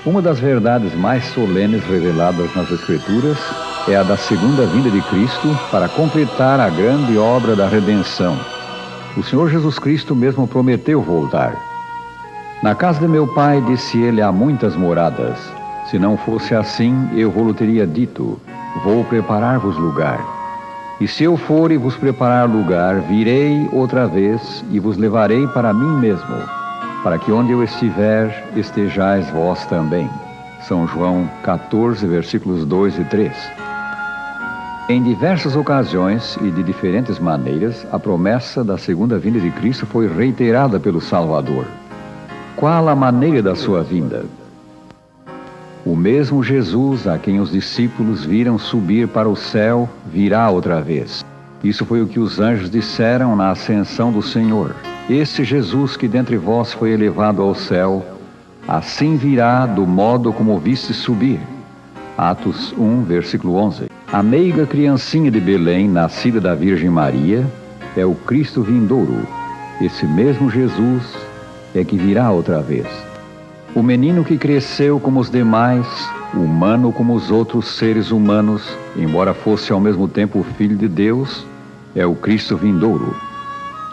Uma das verdades mais solenes reveladas nas Escrituras é a da segunda vinda de Cristo para completar a grande obra da redenção. O Senhor Jesus Cristo mesmo prometeu voltar. Na casa de meu Pai, disse ele, há muitas moradas. Se não fosse assim, eu vou-lhe teria dito, vou preparar-vos lugar. E se eu for e vos preparar lugar, virei outra vez e vos levarei para mim mesmo, para que onde eu estiver, estejais vós também. São João 14, versículos 2 e 3. Em diversas ocasiões e de diferentes maneiras, a promessa da segunda vinda de Cristo foi reiterada pelo Salvador. Qual a maneira da sua vinda? O mesmo Jesus a quem os discípulos viram subir para o céu, virá outra vez. Isso foi o que os anjos disseram na ascensão do Senhor. Esse Jesus que dentre vós foi elevado ao céu, assim virá do modo como o viste subir. Atos 1, versículo 11. A meiga criancinha de Belém, nascida da Virgem Maria, é o Cristo vindouro. Esse mesmo Jesus é que virá outra vez. O menino que cresceu como os demais, humano como os outros seres humanos, embora fosse ao mesmo tempo o Filho de Deus, é o Cristo vindouro.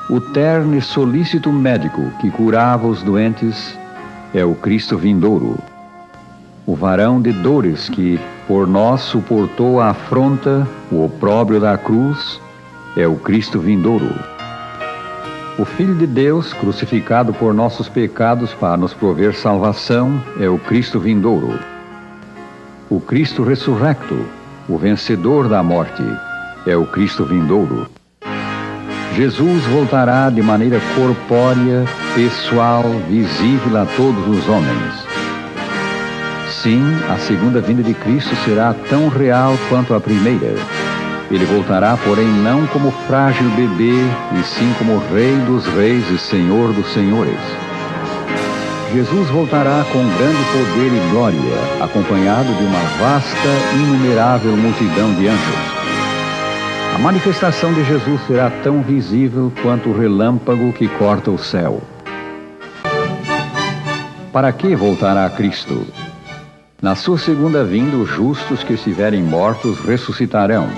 O terno e solícito médico que curava os doentes é o Cristo vindouro. O varão de dores que por nós suportou a afronta, o opróbrio da cruz, é o Cristo vindouro. O Filho de Deus, crucificado por nossos pecados para nos prover salvação, é o Cristo vindouro. O Cristo ressurrecto, o vencedor da morte, é o Cristo vindouro. Jesus voltará de maneira corpórea, pessoal, visível a todos os homens. Sim, a segunda vinda de Cristo será tão real quanto a primeira. Ele voltará, porém, não como frágil bebê, e sim como Rei dos Reis e Senhor dos Senhores. Jesus voltará com grande poder e glória, acompanhado de uma vasta, inumerável multidão de anjos. A manifestação de Jesus será tão visível quanto o relâmpago que corta o céu. Para que voltará Cristo? Na sua segunda vinda, os justos que estiverem mortos ressuscitarão.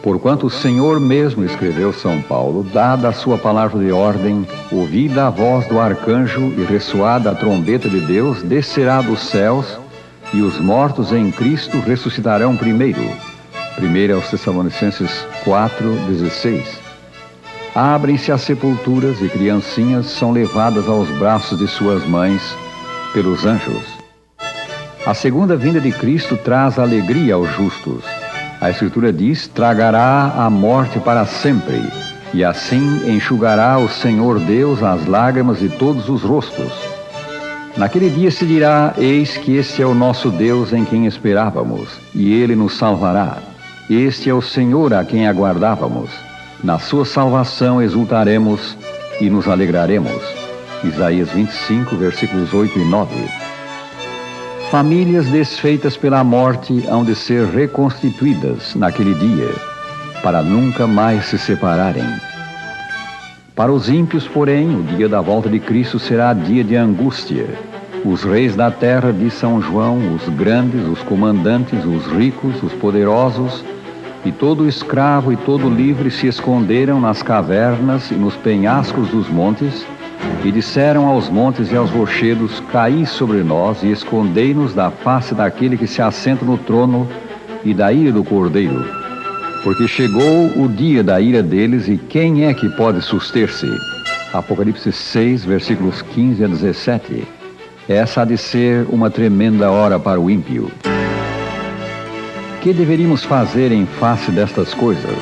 Porquanto o Senhor mesmo, escreveu São Paulo, dada a sua palavra de ordem, ouvida a voz do arcanjo e ressoada a trombeta de Deus, descerá dos céus, e os mortos em Cristo ressuscitarão primeiro. 1 Tessalonicenses 4:16. Abrem-se as sepulturas e criancinhas são levadas aos braços de suas mães pelos anjos. A segunda vinda de Cristo traz alegria aos justos. A Escritura diz, tragará a morte para sempre, e assim enxugará o Senhor Deus as lágrimas de todos os rostos. Naquele dia se dirá, eis que este é o nosso Deus em quem esperávamos, e Ele nos salvará. Este é o Senhor a quem aguardávamos. Na sua salvação exultaremos e nos alegraremos. Isaías 25, versículos 8 e 9. Famílias desfeitas pela morte hão de ser reconstituídas naquele dia, para nunca mais se separarem. Para os ímpios, porém, o dia da volta de Cristo será dia de angústia. Os reis da terra, diz São João, os grandes, os comandantes, os ricos, os poderosos, e todo escravo e todo livre se esconderam nas cavernas e nos penhascos dos montes, e disseram aos montes e aos rochedos, caí sobre nós e escondei-nos da face daquele que se assenta no trono e da ira do Cordeiro. Porque chegou o dia da ira deles, e quem é que pode suster-se? Apocalipse 6, versículos 15 a 17. Essa há de ser uma tremenda hora para o ímpio. Que deveríamos fazer em face destas coisas?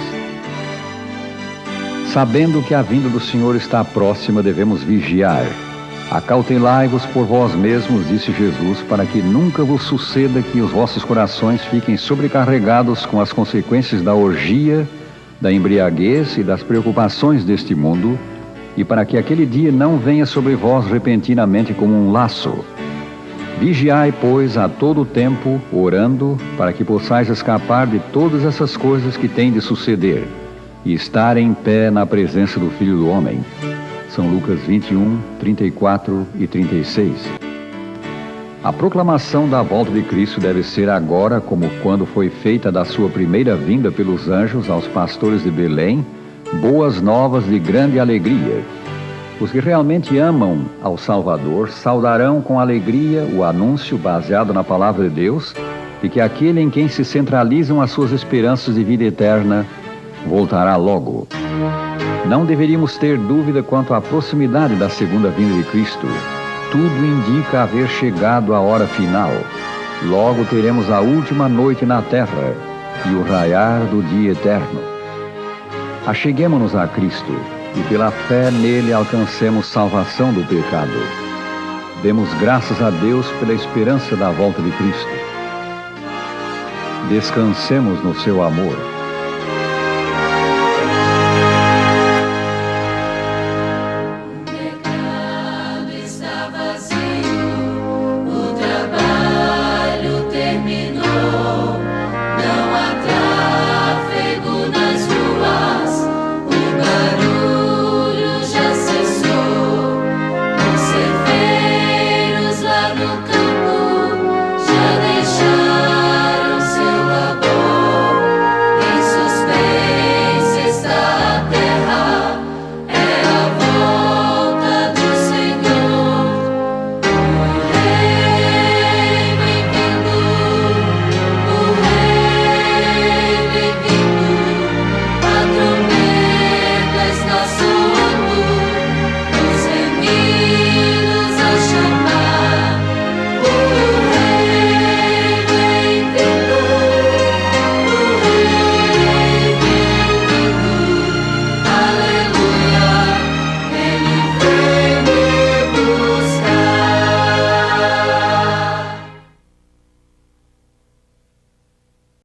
Sabendo que a vinda do Senhor está próxima, devemos vigiar. Acautelai-vos por vós mesmos, disse Jesus, para que nunca vos suceda que os vossos corações fiquem sobrecarregados com as consequências da orgia, da embriaguez e das preocupações deste mundo, e para que aquele dia não venha sobre vós repentinamente como um laço. Vigiai, pois, a todo o tempo, orando, para que possais escapar de todas essas coisas que têm de suceder, e estar em pé na presença do Filho do Homem. São Lucas 21, 34 e 36. A proclamação da volta de Cristo deve ser agora, como quando foi feita da sua primeira vinda pelos anjos aos pastores de Belém, boas novas de grande alegria. Os que realmente amam ao Salvador saudarão com alegria o anúncio baseado na palavra de Deus de que aquele em quem se centralizam as suas esperanças de vida eterna voltará logo. Não deveríamos ter dúvida quanto à proximidade da segunda vinda de Cristo. Tudo indica haver chegado a hora final. Logo teremos a última noite na terra e o raiar do dia eterno. Acheguemo-nos a Cristo e pela fé nele alcancemos salvação do pecado. Demos graças a Deus pela esperança da volta de Cristo. Descansemos no seu amor.